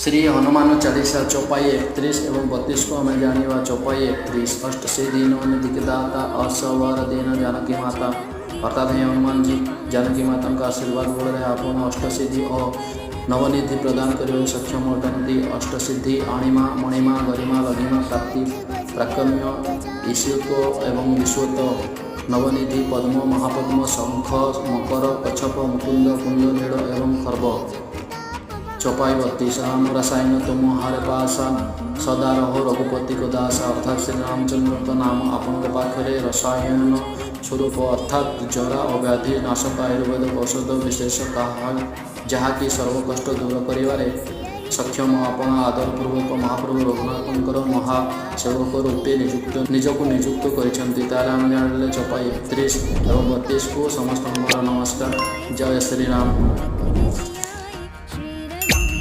श्री हनुमान चालीसा चौपाई 31 एवं 32 को हमें जानिवा चौपाई 31 अष्ट सिद्धि नवनिधिदाता असवर दिन जानकी माता अर्थात हे हनुमान जी जानकी माता का आशीर्वाद बोल रहे आप अष्ट सिद्धि और नवनिधि प्रदान कर सक्षम अटंती अष्ट सिद्धि आणिमा मणिमा गरिमा लघिमा प्राप्ति प्राकम्य ईश्वत एवं विश्वत नवनिधि पद्म महापद्म शंख मकर कच्छप मुकुंद कुंद नीड़ एवं खर्ब चौपाई 32 राम रसायन तुम हर पासा सदा रहो रघुपति को दास अर्थात श्री रामचंद्र नाम आपण पाखे रसायन स्वरूप अर्थात जरा और व्याधि नाशक आयुर्वेद औषध विशेष कहा जहाँकि सर्वकष्ट दूर कर सक्षम आपण आदरपूर्वक महाप्रभु रघुनाथंकर महासेवक रूपे निजक नियुक्त कर चौपाई 31 और 32 को समस्त नमस्कार। जय श्री राम।